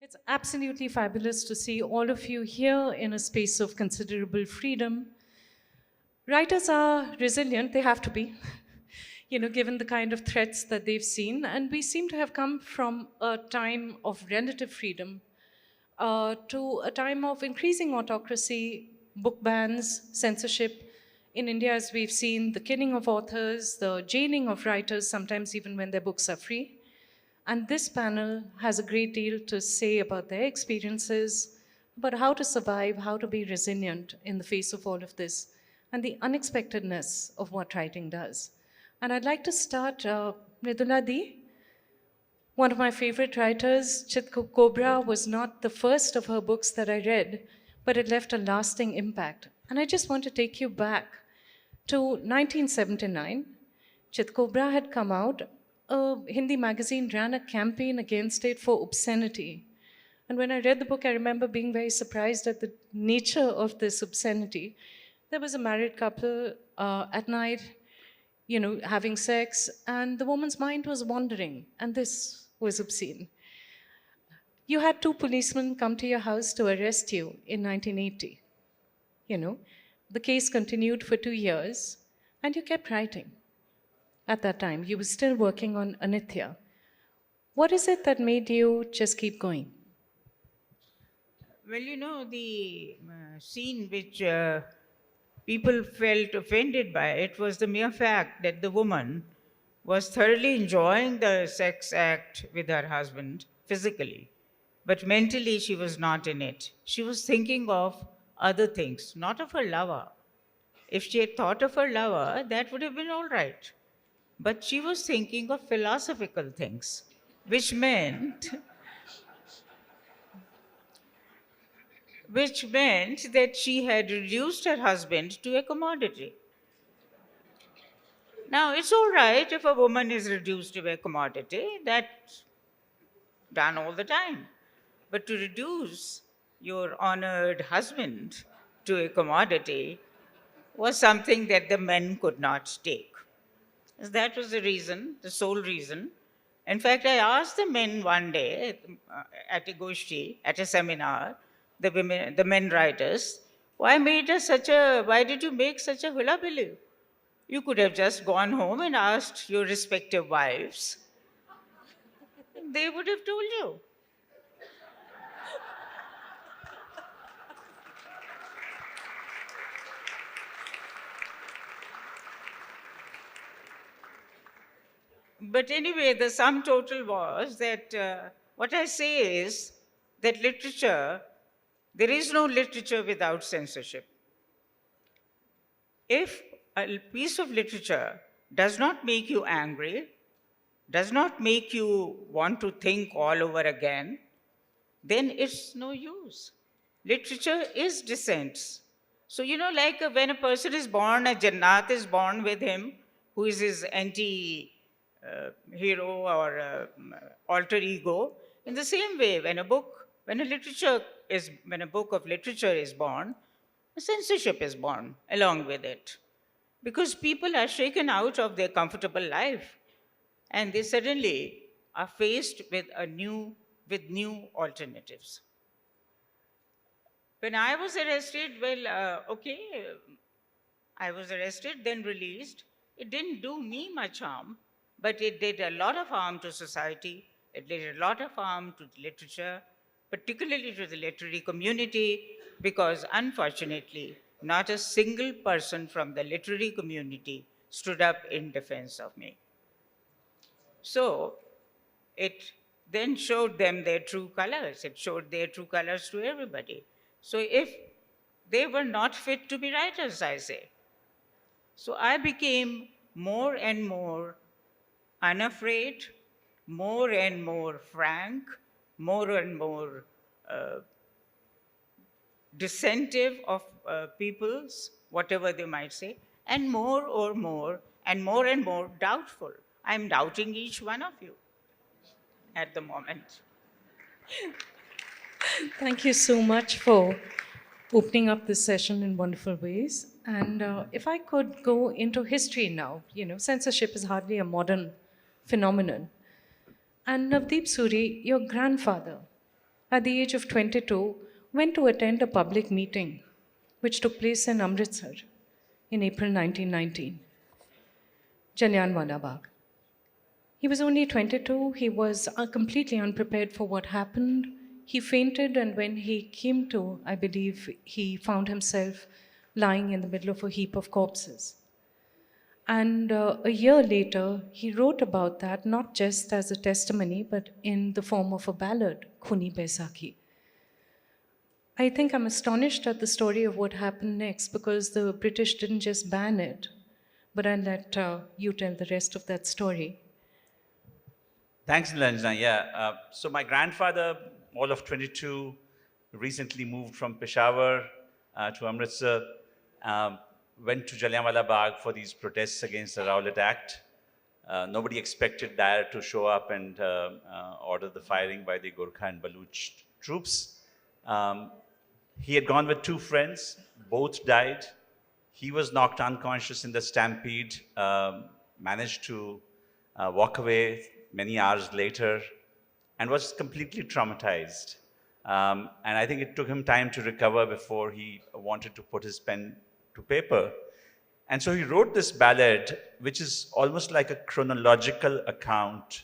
It's absolutely fabulous to see all of you here in a space of considerable freedom. Writers are resilient, they have to be, given the kind of threats that they've seen. And we seem to have come from a time of relative freedom to a time of increasing autocracy, book bans, censorship. In India, as we've seen, the killing of authors, the jailing of writers, sometimes even when their books are free. And this panel has a great deal to say about their experiences, about how to survive, how to be resilient in the face of all of this, and the unexpectedness of what writing does. And I'd like to start, Mridula Di, one of my favorite writers, Chittacobra, was not the first of her books that I read, but it left a lasting impact. And I just want to take you back to 1979. Chittacobra had come out. A Hindi magazine ran a campaign against it for obscenity. And when I read the book, I remember being very surprised at the nature of this obscenity. There was a married couple at night, having sex, and the woman's mind was wandering, and this was obscene. You had two policemen come to your house to arrest you in 1980. The case continued for 2 years, and you kept writing. At that time, you were still working on Anithya. What is it that made you just keep going? Well, the scene which people felt offended by it was the mere fact that the woman was thoroughly enjoying the sex act with her husband physically, but mentally she was not in it. She was thinking of other things, not of her lover. If she had thought of her lover, that would have been all right. But she was thinking of philosophical things, which meant that she had reduced her husband to a commodity. Now, it's all right if a woman is reduced to a commodity, that's done all the time. But to reduce your honored husband to a commodity was something that the men could not take. That was the reason, the sole reason. In fact, I asked the men one day at a goshti, at a seminar, the men writers, why did you make such a hullabaloo? You could have just gone home and asked your respective wives. They would have told you. But anyway, the sum total was that what I say is that there is no literature without censorship. If a piece of literature does not make you angry, does not make you want to think all over again, then it's no use. Literature is dissent. So, like when a person is born, a Jannat is born with him, who is his hero or alter ego. In the same way, when a book of literature is born, censorship is born along with it. Because people are shaken out of their comfortable life and they suddenly are faced with new alternatives. When I was arrested, I was arrested, then released. It didn't do me much harm, but it did a lot of harm to society. It did a lot of harm to literature, particularly to the literary community, because unfortunately, not a single person from the literary community stood up in defense of me. So it then showed them their true colors. It showed their true colors to everybody. So if they were not fit to be writers, I say. So I became more and more unafraid, more and more frank, more and more dissentive of people's, whatever they might say, and more and more doubtful. I'm doubting each one of you at the moment. Thank you so much for opening up this session in wonderful ways. And if I could go into history now, censorship is hardly a modern phenomenon. And Navdeep Suri, your grandfather at the age of 22, went to attend a public meeting which took place in Amritsar in April 1919, Jallianwala Bagh. He was only 22. He was completely unprepared for what happened. He fainted, and when he came to, I believe, he found himself lying in the middle of a heap of corpses. And a year later, he wrote about that, not just as a testimony, but in the form of a ballad, Khooni Vaisakhi. I think I'm astonished at the story of what happened next, because the British didn't just ban it, but I'll let you tell the rest of that story. Thanks, Nilanjana. Yeah, so my grandfather, all of 22, recently moved from Peshawar to Amritsar, went to Jallianwala Bagh for these protests against the Rowlatt Act. Nobody expected Dyer to show up and order the firing by the Gurkha and Baluch troops. He had gone with two friends, both died. He was knocked unconscious in the stampede, managed to walk away many hours later, and was completely traumatized. And I think it took him time to recover before he wanted to put his pen to paper. And so he wrote this ballad, which is almost like a chronological account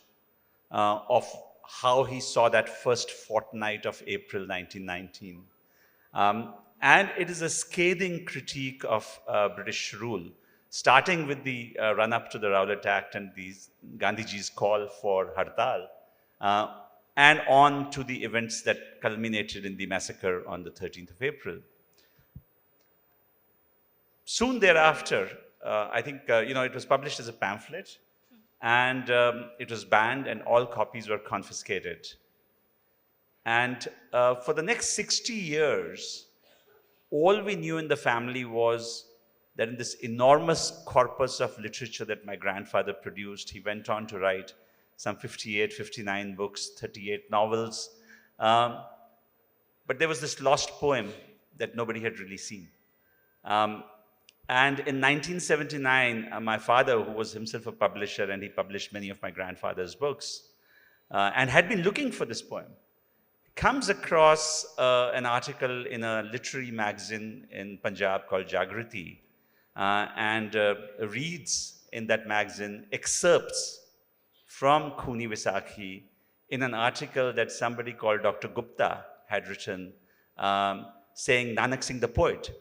of how he saw that first fortnight of April 1919. And it is a scathing critique of British rule, starting with the run-up to the Rowlatt Act and Gandhiji's call for Hartal, and on to the events that culminated in the massacre on the 13th of April. Soon thereafter, I think, it was published as a pamphlet, and it was banned, and all copies were confiscated. And for the next 60 years, all we knew in the family was that in this enormous corpus of literature that my grandfather produced, he went on to write some 58, 59 books, 38 novels. But there was this lost poem that nobody had really seen. And in 1979, my father, who was himself a publisher, and he published many of my grandfather's books, and had been looking for this poem, comes across an article in a literary magazine in Punjab called Jagriti, and reads in that magazine excerpts from Khooni Vaisakhi in an article that somebody called Dr. Gupta had written, saying Nanak Singh the poet.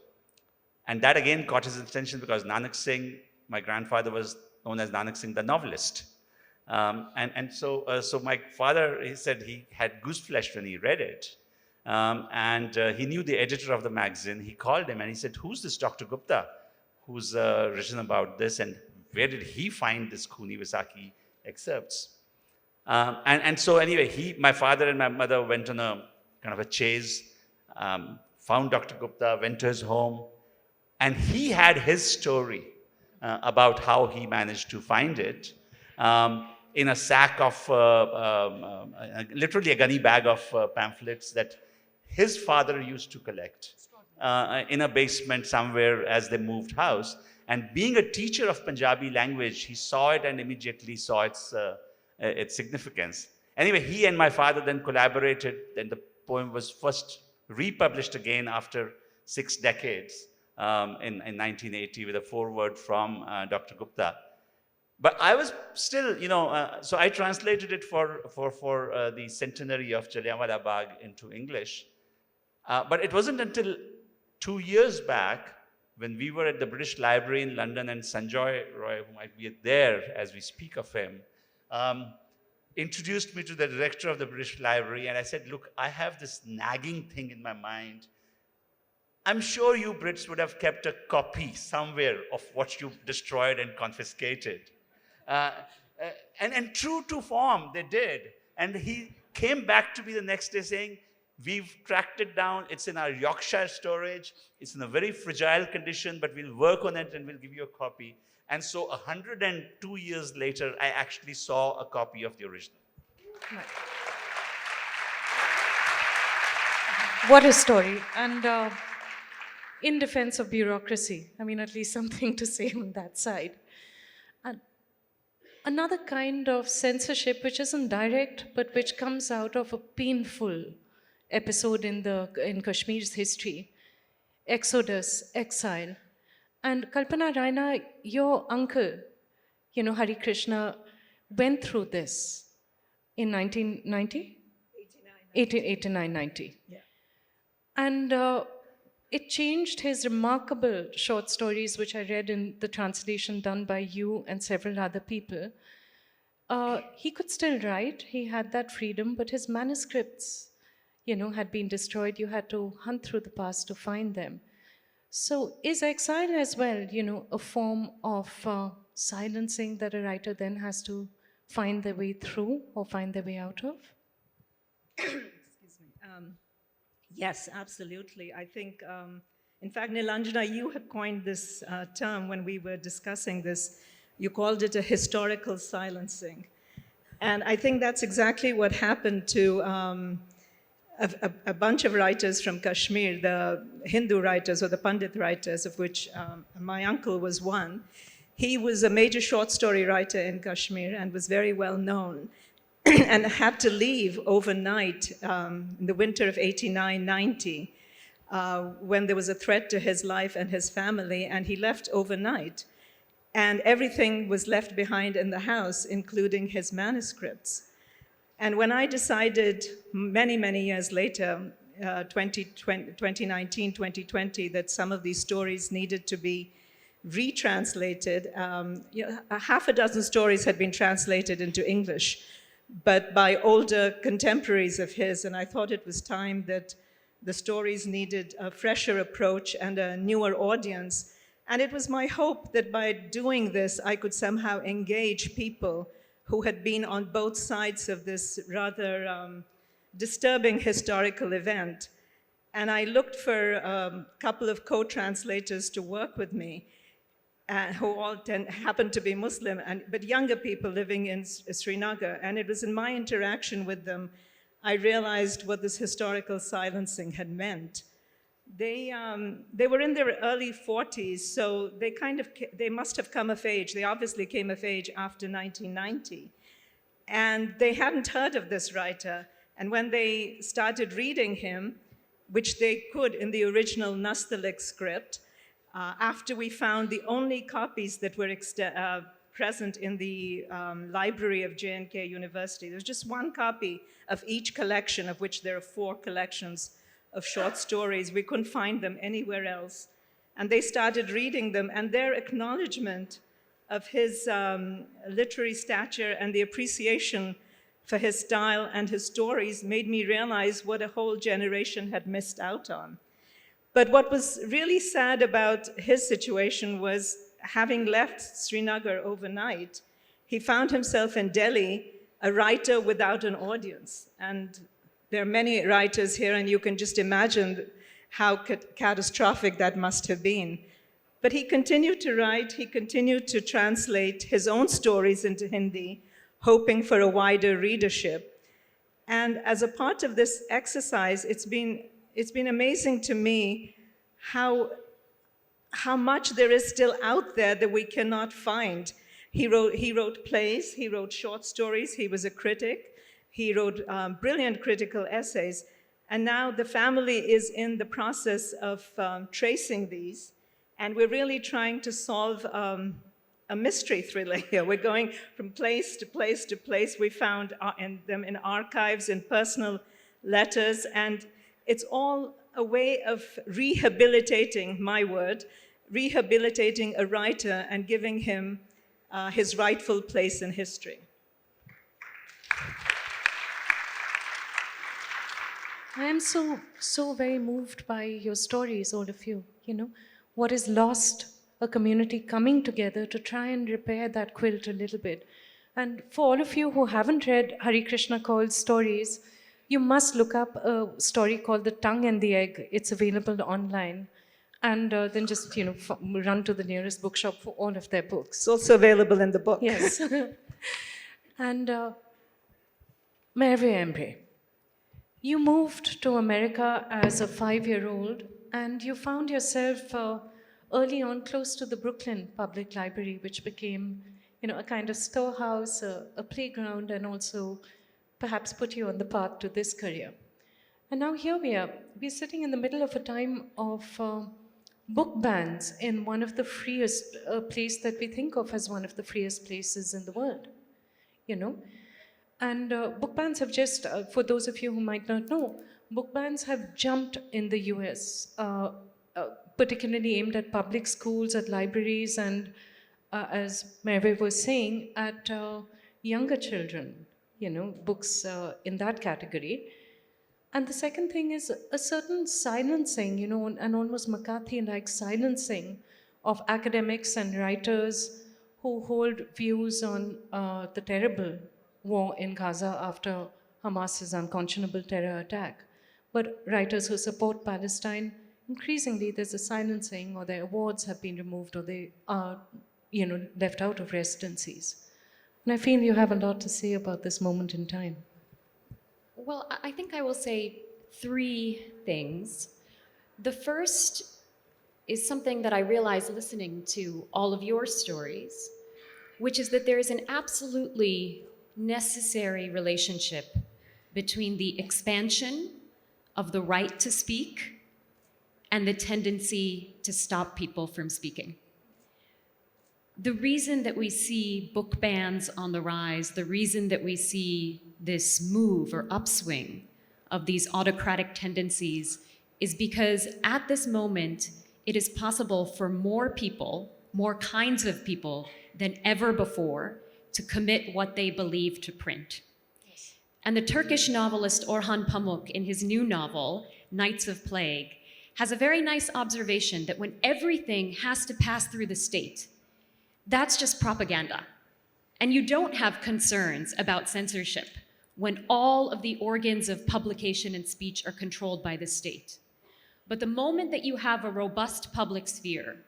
And that again caught his attention because Nanak Singh, my grandfather, was known as Nanak Singh the novelist. So my father, he said he had gooseflesh when he read it. He knew the editor of the magazine. He called him and he said, "Who's this Dr. Gupta who's written about this, and where did he find this Khooni Vaisakhi excerpts?" So anyway, my father and my mother went on a kind of a chase, found Dr. Gupta, went to his home, and he had his story about how he managed to find it in a sack of, literally a gunny bag of pamphlets that his father used to collect in a basement somewhere as they moved house. And being a teacher of Punjabi language, he saw it and immediately saw its significance. Anyway, he and my father then collaborated, and the poem was first republished again after 6 decades in 1980 with a foreword from Dr. Gupta. But I was still, so I translated it for the centenary of Jallianwala Bagh into English. But it wasn't until 2 years back when we were at the British Library in London, and Sanjoy Roy, who might be there as we speak of him, introduced me to the director of the British Library, and I said, "Look, I have this nagging thing in my mind. I'm sure you Brits would have kept a copy somewhere of what you destroyed and confiscated." And true to form, they did. And he came back to me the next day saying, "We've tracked it down. It's in our Yorkshire storage. It's in a very fragile condition, but we'll work on it and we'll give you a copy." And so 102 years later, I actually saw a copy of the original. Right. What a story. And in defense of bureaucracy, I mean, at least something to say on that side. And another kind of censorship, which isn't direct, but which comes out of a painful episode in Kashmir's history, exodus, exile. And Kalpana Raina, your uncle, Hari Krishna, went through this in 1990? 89, 90. Yeah. And it changed his remarkable short stories, which I read in the translation done by you and several other people. He could still write, he had that freedom, but his manuscripts, had been destroyed. You had to hunt through the past to find them. So is exile as well, a form of silencing that a writer then has to find their way through or find their way out of? Excuse me. Yes, absolutely. I think, in fact, Nilanjana, you had coined this term when we were discussing this. You called it a historical silencing. And I think that's exactly what happened to a bunch of writers from Kashmir, the Hindu writers or the Pandit writers, of which my uncle was one. He was a major short story writer in Kashmir and was very well known and had to leave overnight in the winter of 89-90 when there was a threat to his life and his family, and he left overnight. And everything was left behind in the house, including his manuscripts. And when I decided many, many years later, 2019, 2020, that some of these stories needed to be retranslated, a half a dozen stories had been translated into English, but by older contemporaries of his, and I thought it was time that the stories needed a fresher approach and a newer audience. And it was my hope that by doing this, I could somehow engage people who had been on both sides of this rather disturbing historical event. And I looked for a couple of co-translators to work with me, who all happened to be Muslim, but younger people living in Srinagar. And it was in my interaction with them, I realized what this historical silencing had meant. They were in their early 40s, so they must have come of age. They obviously came of age after 1990. And they hadn't heard of this writer. And when they started reading him, which they could in the original Nastaliq script, after we found the only copies that were present in the library of J&K University, there's just one copy of each collection, of which there are 4 collections of short stories. We couldn't find them anywhere else. And they started reading them, and their acknowledgement of his literary stature and the appreciation for his style and his stories made me realize what a whole generation had missed out on. But what was really sad about his situation was, having left Srinagar overnight, he found himself in Delhi, a writer without an audience. And there are many writers here, and you can just imagine how catastrophic that must have been. But he continued to write, he continued to translate his own stories into Hindi, hoping for a wider readership. And as a part of this exercise, it's been amazing to me how much there is still out there that we cannot find. He wrote plays, he wrote short stories, he was a critic, he wrote brilliant critical essays, and now the family is in the process of tracing these, and we're really trying to solve a mystery thriller here. We're going from place to place to place. We found them in archives, in personal letters, and it's all a way of rehabilitating, my word, rehabilitating a writer and giving him his rightful place in history. I am so very moved by your stories, all of you. What is lost, a community coming together to try and repair that quilt a little bit. And for all of you who haven't read Hari Krishna Kaul's stories, you must look up a story called The Tongue and the Egg. It's available online. And then just, run to the nearest bookshop for all of their books. It's also available in the book. Yes. And Merve Emre, you moved to America as a 5-year-old, and you found yourself early on close to the Brooklyn Public Library, which became, a kind of storehouse, a playground, and also perhaps put you on the path to this career. And now here we are. We're sitting in the middle of a time of book bans in one of the freest place that we think of as one of the freest places in the world, you know. And book bans have just, for those of you who might not know, book bans have jumped in the US, particularly aimed at public schools, at libraries, and as Merve was saying, at younger children, you know, books in that category. And the second thing is a certain silencing, you know, an almost McCarthy-like silencing of academics and writers who hold views on the terrible war in Gaza after Hamas's unconscionable terror attack. But writers who support Palestine, increasingly there's a silencing, or their awards have been removed, or they are, you know, left out of residencies. And I feel you have a lot to say about this moment in time. Well, I think I will say three things. The first is something that I realized listening to all of your stories, which is that there is an absolutely necessary relationship between the expansion of the right to speak and the tendency to stop people from speaking. The reason that we see book bans on the rise, the reason that we see this move or upswing of these autocratic tendencies is because at this moment, it is possible for more people, more kinds of people than ever before to commit what they believe to print. Yes. And the Turkish novelist Orhan Pamuk, in his new novel, Nights of Plague, has a very nice observation that when everything has to pass through the state, that's just propaganda. And you don't have concerns about censorship when all of the organs of publication and speech are controlled by the state. But the moment that you have a robust public sphere,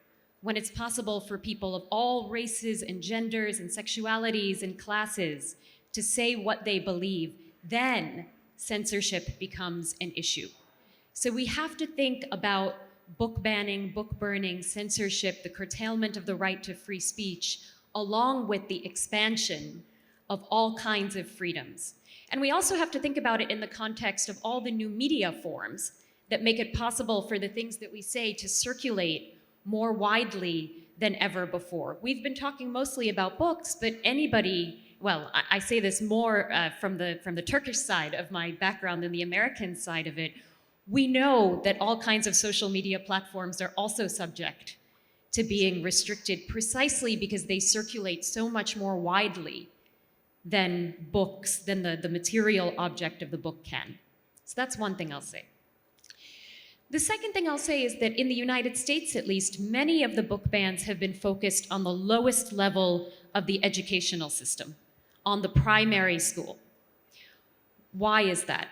when it's possible for people of all races and genders and sexualities and classes to say what they believe, then censorship becomes an issue. So we have to think about book banning, book burning, censorship, the curtailment of the right to free speech, along with the expansion of all kinds of freedoms. And we also have to think about it in the context of all the new media forms that make it possible for the things that we say to circulate more widely than ever before. We've been talking mostly about books, but anybody, well, I say this more from the Turkish side of my background than the American side of it. We know that all kinds of social media platforms are also subject to being restricted precisely because they circulate so much more widely than books, than the material object of the book can. So that's one thing I'll say. The second thing I'll say is that in the United States, at least, many of the book bans have been focused on the lowest level of the educational system, on the primary school. Why is that?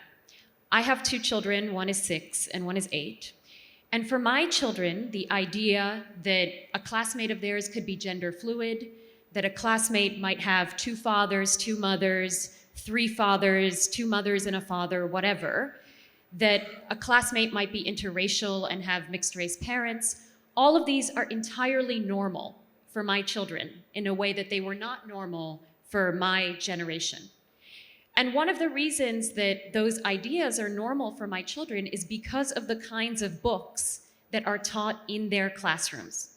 I have two children, one is 6 and one is 8. And for my children, the idea that a classmate of theirs could be gender fluid, that a classmate might have 2 fathers, 2 mothers, 3 fathers, 2 mothers and a father, whatever, that a classmate might be interracial and have mixed race parents, all of these are entirely normal for my children in a way that they were not normal for my generation. And one of the reasons that those ideas are normal for my children is because of the kinds of books that are taught in their classrooms.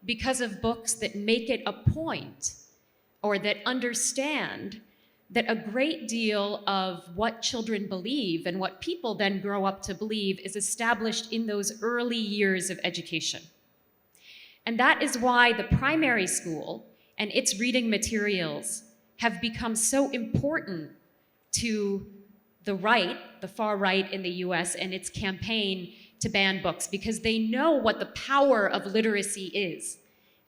Because of books that make it a point, or that understand that a great deal of what children believe and what people then grow up to believe is established in those early years of education. And that is why the primary school and its reading materials have become so important to the right, the far right in the US, and its campaign to ban books, because they know what the power of literacy is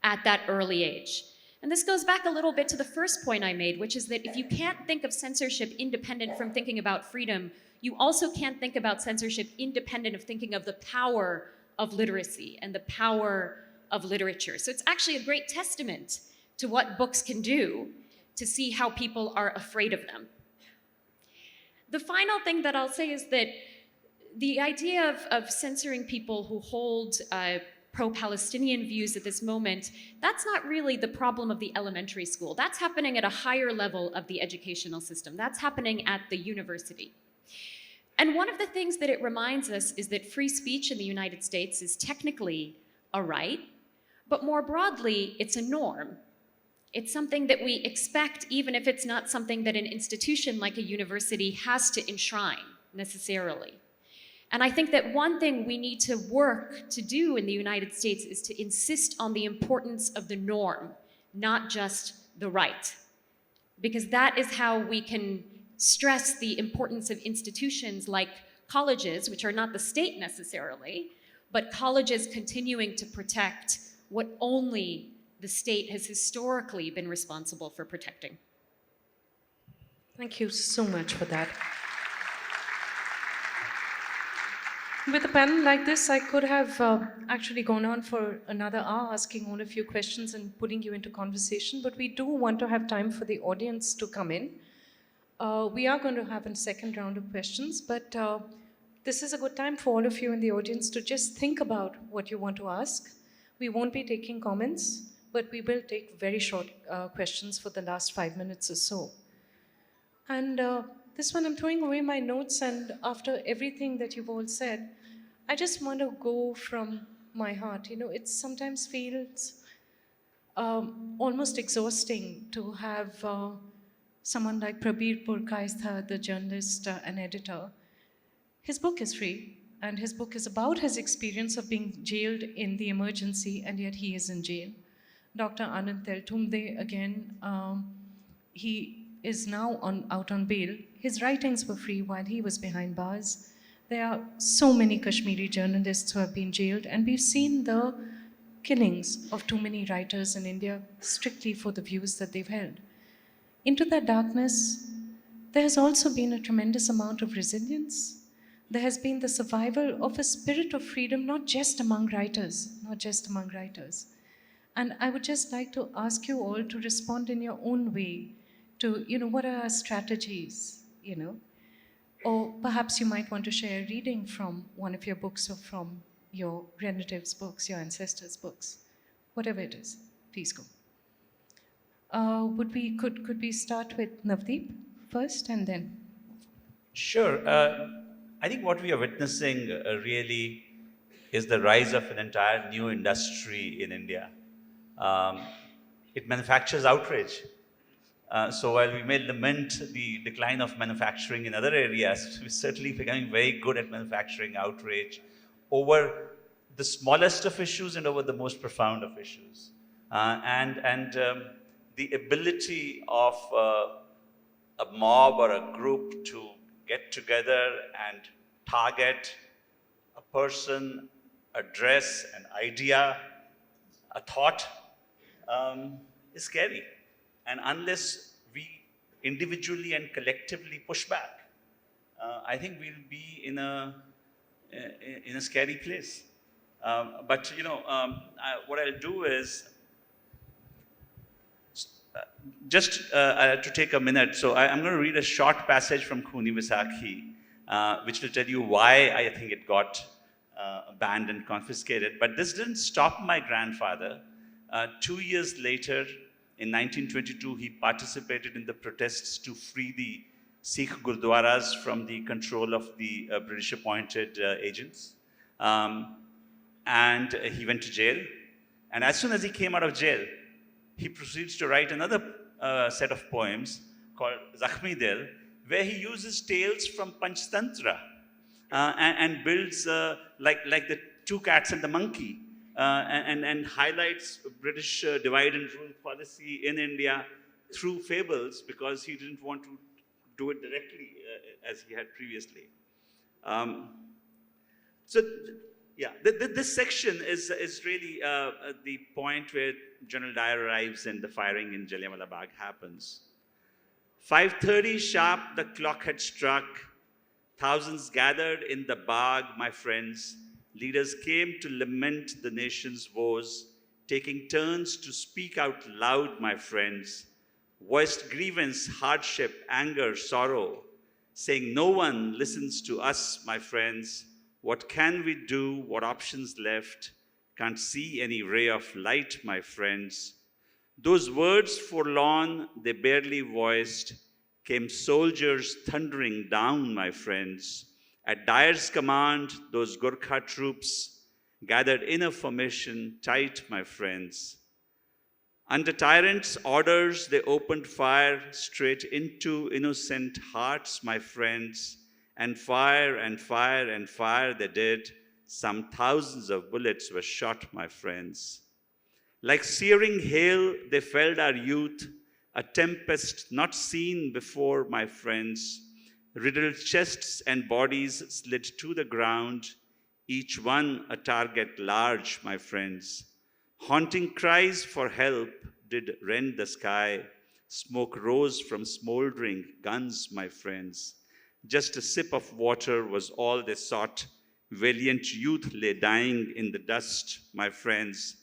at that early age. And this goes back a little bit to the first point I made, which is that if you can't think of censorship independent from thinking about freedom, you also can't think about censorship independent of thinking of the power of literacy and the power of literature. So it's actually a great testament to what books can do to see how people are afraid of them. The final thing that I'll say is that the idea of censoring people who hold pro-Palestinian views at this moment, that's not really the problem of the elementary school. That's happening at a higher level of the educational system. That's happening at the university. And one of the things that it reminds us is that free speech in the United States is technically a right, but more broadly, it's a norm. It's something that we expect, even if it's not something that an institution like a university has to enshrine necessarily. And I think that one thing we need to work to do in the United States is to insist on the importance of the norm, not just the right. Because that is how we can stress the importance of institutions like colleges, which are not the state necessarily, but colleges continuing to protect what only the state has historically been responsible for protecting. Thank you so much for that. With a panel like this, I could have actually gone on for another hour asking all of you questions and putting you into conversation, but we do want to have time for the audience to come in. We are going to have a second round of questions, but this is a good time for all of you in the audience to just think about what you want to ask. We won't be taking comments, but we will take very short questions for the last 5 minutes or so. And this one, I'm throwing away my notes, and after everything that you've all said, I just want to go from my heart. You know, it sometimes feels almost exhausting to have someone like Prabir Purkaistha, the journalist and editor. His book is free, and his book is about his experience of being jailed in the emergency, and yet he is in jail. Dr. Anand Teltumde, again, he is now out on bail. His writings were free while he was behind bars. There are so many Kashmiri journalists who have been jailed, and we've seen the killings of too many writers in India strictly for the views that they've held. Into that darkness, there has also been a tremendous amount of resilience. There has been the survival of a spirit of freedom, not just among writers, And I would just like to ask you all to respond in your own way to, what are our strategies, Or perhaps you might want to share a reading from one of your books or from your relatives' books, your ancestors' books. Whatever it is, please go. Could we start with Navdeep first and then? Sure. I think what we are witnessing really is the rise of an entire new industry in India. It manufactures outrage. So while we may lament the decline of manufacturing in other areas, we're certainly becoming very good at manufacturing outrage over the smallest of issues and over the most profound of issues. The ability of a mob or a group to get together and target a person, a dress, an idea, a thought is scary. And unless we individually and collectively push back, I think we'll be in a scary place. But what I'll do is just to take a minute. So I'm going to read a short passage from Khooni, Vaisakhi, which will tell you why I think it got banned and confiscated. But this didn't stop my grandfather. 2 years later, in 1922, he participated in the protests to free the Sikh Gurdwaras from the control of the British-appointed agents. And he went to jail. And as soon as he came out of jail, he proceeds to write another set of poems called Zakhmi, where he uses tales from Panchtantra and builds like the two cats and the monkey. And highlights British divide and rule policy in India through fables, because he didn't want to do it directly as he had previously. This section is really the point where General Dyer arrives and the firing in Jallianwala Bagh happens. 5:30 sharp, the clock had struck. Thousands gathered in the Bagh, my friends. Leaders came to lament the nation's woes, taking turns to speak out loud, my friends. Voiced grievance, hardship, anger, sorrow, saying no one listens to us, my friends. What can we do? What options left? Can't see any ray of light, my friends. Those words forlorn, they barely voiced, came soldiers thundering down, my friends. At Dyer's command, those Gurkha troops gathered in a formation tight, my friends. Under tyrants' orders, they opened fire straight into innocent hearts, my friends, and fire and fire and fire they did. Some thousands of bullets were shot, my friends. Like searing hail, they felled our youth, a tempest not seen before, my friends. Riddled chests and bodies slid to the ground, each one a target large, my friends. Haunting cries for help did rend the sky. Smoke rose from smoldering guns, my friends. Just a sip of water was all they sought. Valiant youth lay dying in the dust, my friends.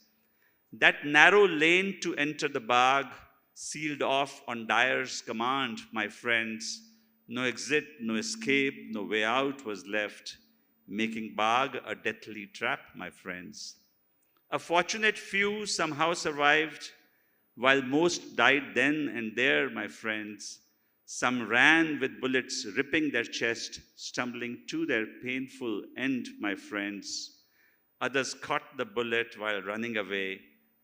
That narrow lane to enter the Bagh, sealed off on Dyer's command, my friends. No exit, no escape, no way out was left, making Bagh a deathly trap, my friends. A fortunate few somehow survived, while most died then and there, my friends. Some ran with bullets ripping their chest, stumbling to their painful end, my friends. Others caught the bullet while running away,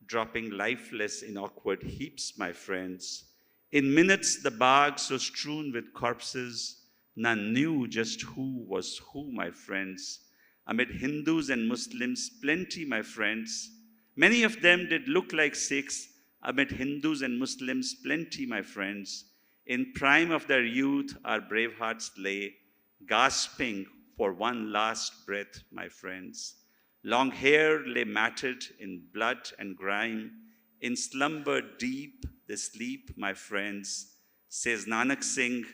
dropping lifeless in awkward heaps, my friends. In minutes, the Bagh so strewn with corpses, none knew just who was who, my friends. Amid Hindus and Muslims, plenty, my friends. Many of them did look like Sikhs. Amid Hindus and Muslims, plenty, my friends. In prime of their youth, our brave hearts lay, gasping for one last breath, my friends. Long hair lay matted in blood and grime. In slumber deep they sleep, my friends, says Nanak Singh,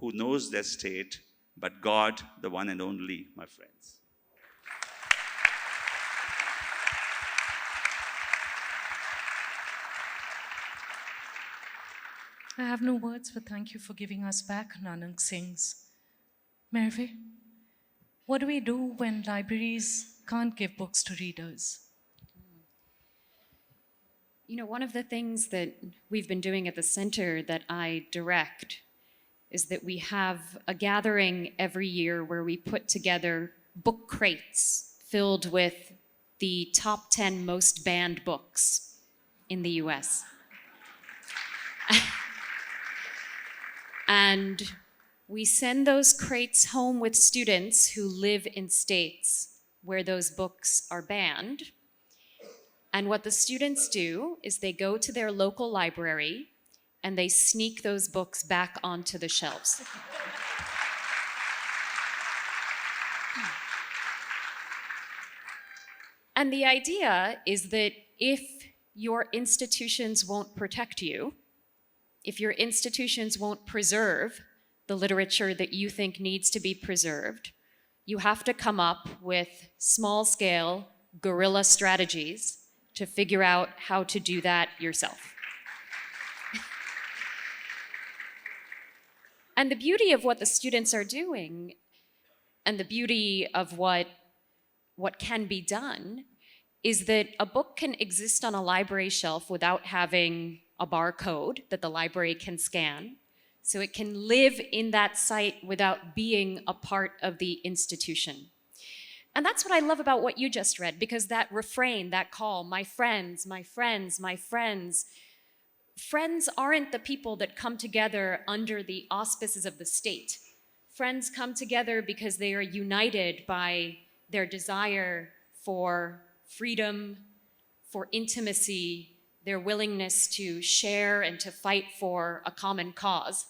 who knows their state, but God, the one and only, my friends. I have no words, but thank you for giving us back Nanak Singh's. Merve, what do we do when libraries can't give books to readers? You know, one of the things that we've been doing at the center that I direct is that we have a gathering every year where we put together book crates filled with the top 10 most banned books in the US. And we send those crates home with students who live in states where those books are banned. And what the students do is they go to their local library and they sneak those books back onto the shelves. And the idea is that if your institutions won't protect you, if your institutions won't preserve the literature that you think needs to be preserved, you have to come up with small-scale guerrilla strategies to figure out how to do that yourself. And the beauty of what the students are doing, and the beauty of what can be done, is that a book can exist on a library shelf without having a barcode that the library can scan. So it can live in that site without being a part of the institution. And that's what I love about what you just read, because that refrain, that call, my friends, my friends, my friends, friends aren't the people that come together under the auspices of the state. Friends come together because they are united by their desire for freedom, for intimacy, their willingness to share and to fight for a common cause.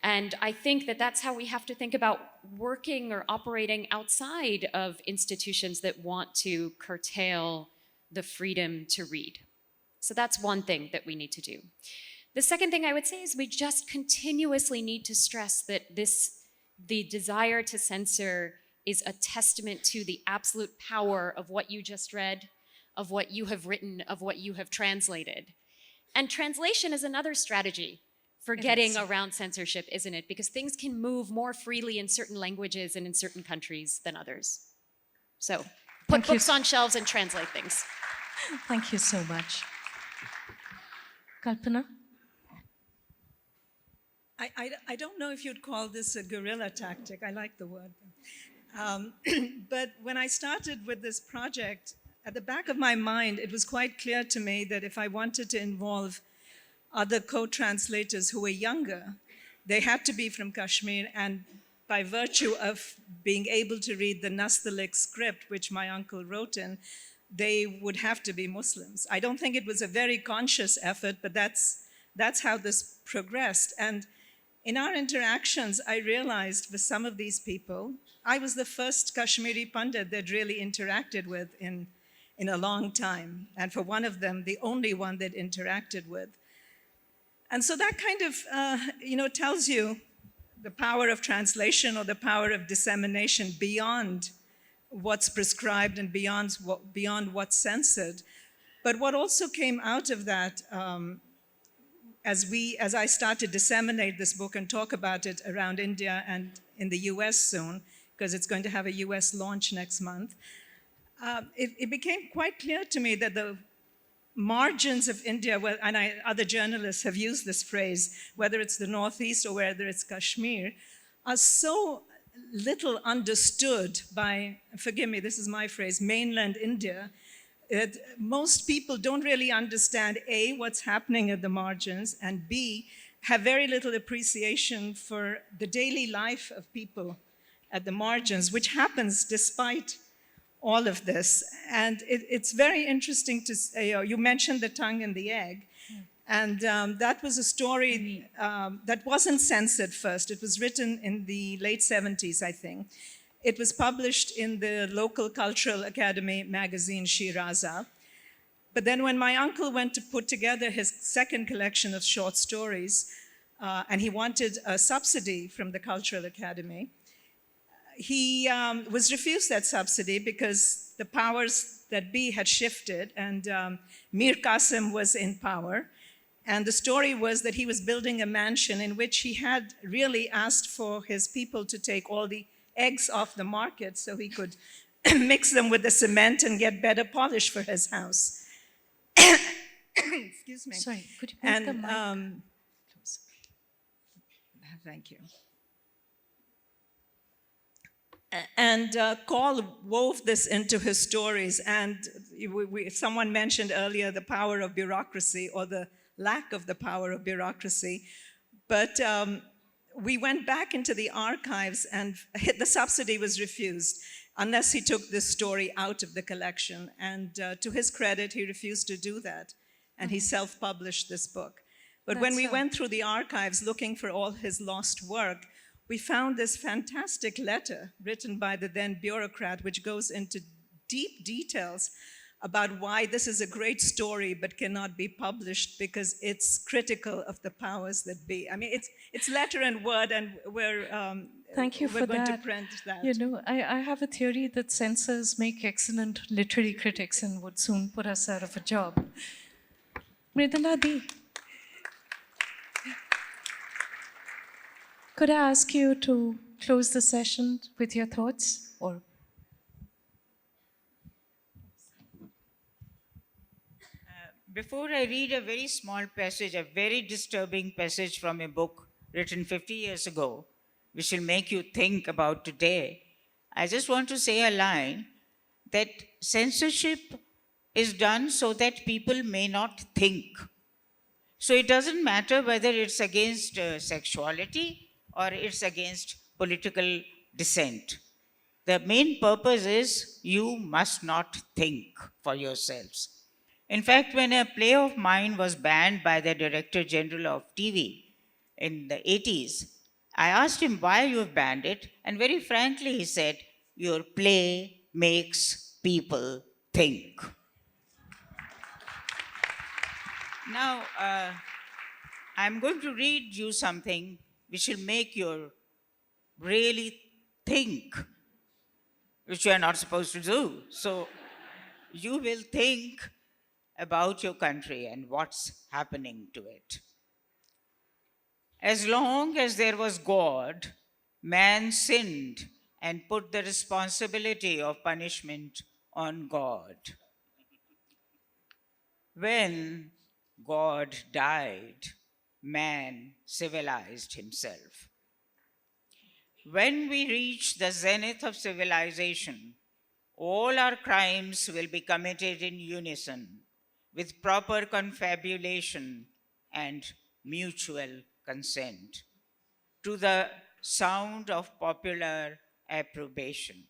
And I think that that's how we have to think about working or operating outside of institutions that want to curtail the freedom to read. So that's one thing that we need to do. The second thing I would say is we just continuously need to stress that the desire to censor is a testament to the absolute power of what you just read, of what you have written, of what you have translated. And translation is another strategy for getting around censorship, isn't it? Because things can move more freely in certain languages and in certain countries than others. So put books on shelves and translate things. Thank you so much. Kalpana? I don't know if you'd call this a guerrilla tactic. I like the word. But when I started with this project, at the back of my mind, it was quite clear to me that if I wanted to involve other co-translators who were younger, they had to be from Kashmir, and by virtue of being able to read the Nastaliq script, which my uncle wrote in, they would have to be Muslims. I don't think it was a very conscious effort, but that's how this progressed. And in our interactions, I realized with some of these people, I was the first Kashmiri Pandit they'd really interacted with in a long time. And for one of them, the only one they'd interacted with. And so that kind of, tells you the power of translation or the power of dissemination beyond what's prescribed and beyond what's censored. But what also came out of that, as I start to disseminate this book and talk about it around India and in the US soon, because it's going to have a US launch next month, it became quite clear to me that the margins of India, other journalists have used this phrase, whether it's the Northeast or whether it's Kashmir, are so little understood by, forgive me, this is my phrase, mainland India, that most people don't really understand, A, what's happening at the margins, and B, have very little appreciation for the daily life of people at the margins, which happens despite all of this. And it's very interesting to say, you mentioned the tongue and the egg, and that was a story that wasn't censored first. It was written in the late 70s, I think. It was published in the local Cultural Academy magazine, Shiraza. But then when my uncle went to put together his second collection of short stories, and he wanted a subsidy from the Cultural Academy, he was refused that subsidy because the powers that be had shifted, and Mir Qasim was in power. And the story was that he was building a mansion in which he had really asked for his people to take all the eggs off the market so he could mix them with the cement and get better polish for his house. Excuse me. Sorry, could you make the mic closer? Thank you. And Kaul wove this into his stories, and someone mentioned earlier the power of bureaucracy or the lack of the power of bureaucracy. But we went back into the archives, and the subsidy was refused unless he took this story out of the collection. And to his credit, he refused to do that, and he self-published this book. But when we went through the archives looking for all his lost work, we found this fantastic letter written by the then bureaucrat, which goes into deep details about why this is a great story but cannot be published because it's critical of the powers that be. I mean, it's letter and word, and Thank you for going that. to print that. You know, I have a theory that censors make excellent literary critics and would soon put us out of a job. Mridula Di, could I ask you to close the session with your thoughts? Or Before I read a very small passage, a very disturbing passage from a book written 50 years ago, which will make you think about today, I just want to say a line that censorship is done so that people may not think. So it doesn't matter whether it's against sexuality or it's against political dissent. The main purpose is you must not think for yourselves. In fact, when a play of mine was banned by the Director General of TV in the 80s, I asked him why you have banned it, and very frankly he said, your play makes people think. Now, I'm going to read you something which will make you really think, which you are not supposed to do. So you will think about your country and what's happening to it. As long as there was God, man sinned and put the responsibility of punishment on God. When God died, man civilized himself. When we reach the zenith of civilization, all our crimes will be committed in unison, with proper confabulation and mutual consent, to the sound of popular approbation.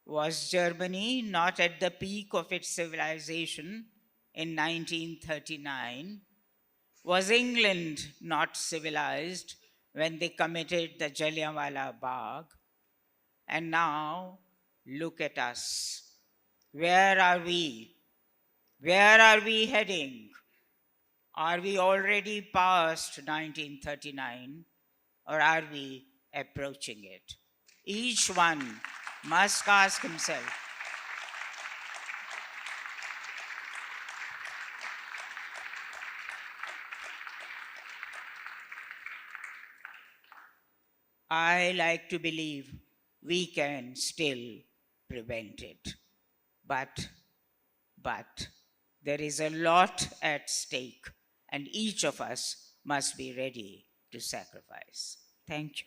Was Germany not at the peak of its civilization in 1939? Was England not civilized when they committed the Jallianwala Bagh? And now, look at us. Where are we? Where are we heading? Are we already past 1939, or are we approaching it? Each one must ask himself. I like to believe we can still prevent it. But there is a lot at stake, and each of us must be ready to sacrifice. Thank you.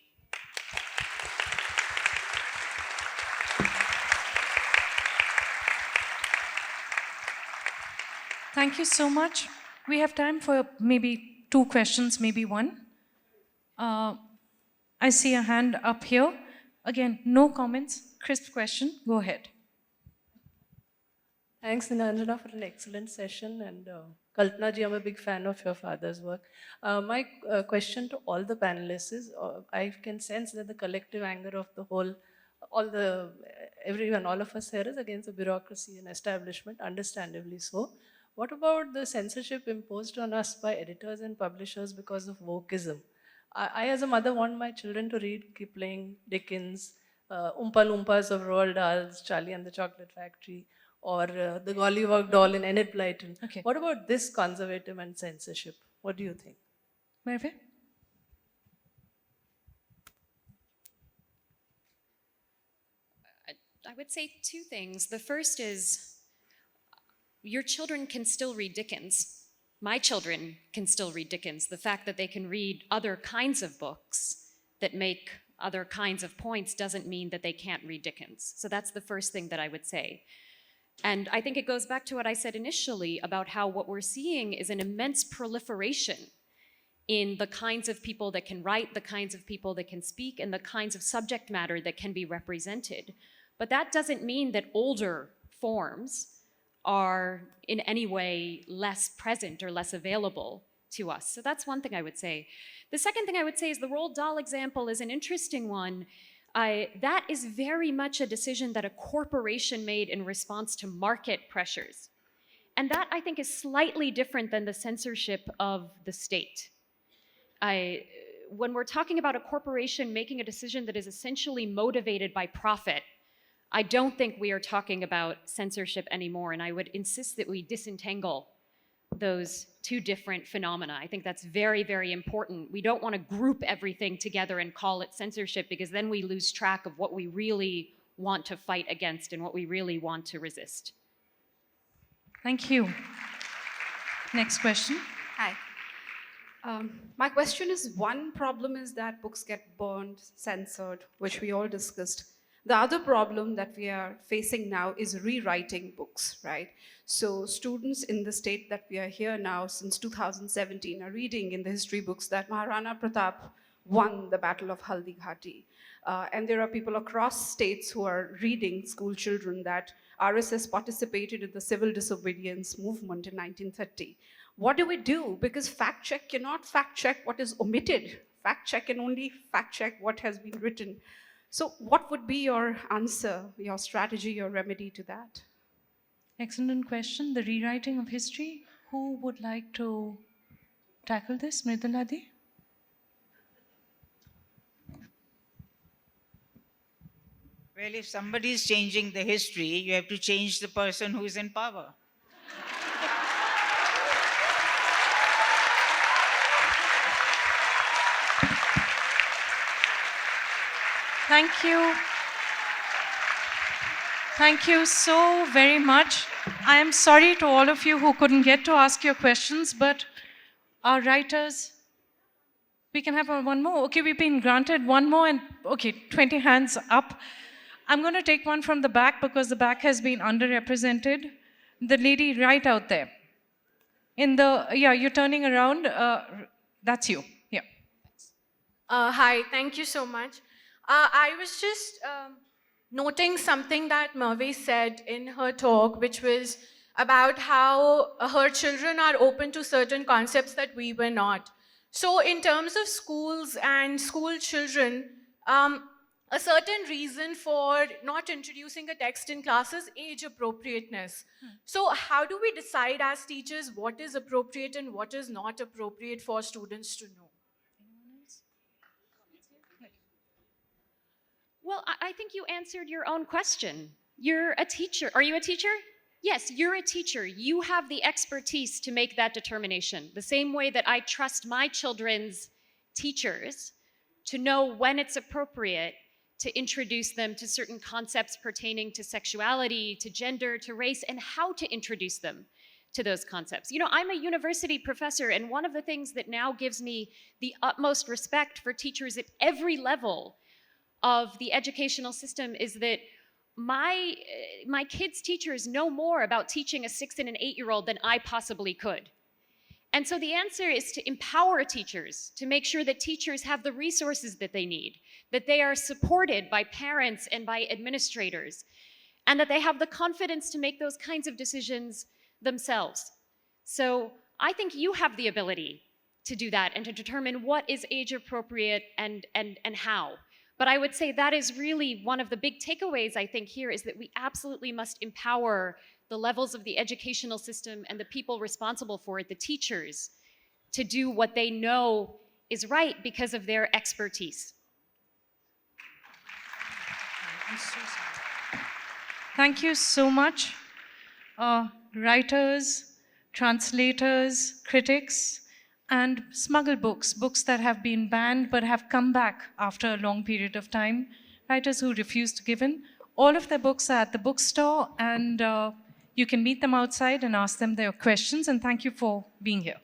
Thank you so much. We have time for maybe 2 questions, maybe 1. I see a hand up here. Again, no comments, crisp question, go ahead. Thanks, Nilanjana, for an excellent session. And Kalpana ji, I'm a big fan of your father's work. My question to all the panelists is, I can sense that the collective anger of the whole, everyone, all of us here is against the bureaucracy and establishment, understandably so. What about the censorship imposed on us by editors and publishers because of wokeism? I, as a mother, want my children to read Kipling, Dickens, Oompa Loompas of Roald Dahl's Charlie and the Chocolate Factory, or the Gollywog doll in Enid Blyton. Okay. What about this conservative and censorship? What do you think? Merve? I would say 2 things. The first is, your children can still read Dickens. My children can still read Dickens. The fact that they can read other kinds of books that make other kinds of points doesn't mean that they can't read Dickens. So that's the first thing that I would say. And I think it goes back to what I said initially about how what we're seeing is an immense proliferation in the kinds of people that can write, the kinds of people that can speak, and the kinds of subject matter that can be represented. But that doesn't mean that older forms are in any way less present or less available to us. So that's one thing I would say. The second thing I would say is the Roald Dahl example is an interesting one. That is very much a decision that a corporation made in response to market pressures. And that, I think, is slightly different than the censorship of the state. When we're talking about a corporation making a decision that is essentially motivated by profit, I don't think we are talking about censorship anymore, and I would insist that we disentangle those 2 different phenomena. I think that's very, very important. We don't want to group everything together and call it censorship, because then we lose track of what we really want to fight against and what we really want to resist. Thank you. Next question. Hi. My question is, one problem is that books get burned, censored, which we all discussed. The other problem that we are facing now is rewriting books, right? So students in the state that we are here now since 2017 are reading in the history books that Maharana Pratap won the Battle of Haldi Ghati. And there are people across states who are reading, school children, that RSS participated in the civil disobedience movement in 1930. What do we do? Because fact check cannot fact check what is omitted. Fact check can only fact check what has been written. So what would be your answer, your strategy, your remedy to that? Excellent question. The rewriting of history. Who would like to tackle this? Mridula Di? Well, if somebody is changing the history, you have to change the person who is in power. Thank you. Thank you so very much. I am sorry to all of you who couldn't get to ask your questions, but Our writers, we can have one more. Okay, we've been granted one more, and okay, 20 hands up. I'm going to take one from the back because the back has been underrepresented. The lady right out there. Yeah, you're turning around. That's you. Yeah. Hi, thank you so much. I was just noting something that Merve said in her talk, which was about how her children are open to certain concepts that we were not. So in terms of schools and school children, a certain reason for not introducing a text in class is age appropriateness. So how do we decide as teachers what is appropriate and what is not appropriate for students to know? Well, I think you answered your own question. You're a teacher. Are you a teacher? Yes, you're a teacher. You have the expertise to make that determination. The same way that I trust my children's teachers to know when it's appropriate to introduce them to certain concepts pertaining to sexuality, to gender, to race, and how to introduce them to those concepts. You know, I'm a university professor, and one of the things that now gives me the utmost respect for teachers at every level of the educational system is that my kids' teachers know more about teaching a 6 and an 8-year-old than I possibly could. And so the answer is to empower teachers, to make sure that teachers have the resources that they need, that they are supported by parents and by administrators, and that they have the confidence to make those kinds of decisions themselves. So I think you have the ability to do that and to determine what is age appropriate and how. But I would say that is really one of the big takeaways, I think, here is that we absolutely must empower the levels of the educational system and the people responsible for it, the teachers, to do what they know is right because of their expertise. Thank you so much. Writers, translators, critics, and smuggle books, books that have been banned but have come back after a long period of time, writers who refuse to give in. All of their books are at the bookstore, and you can meet them outside and ask them their questions, and thank you for being here.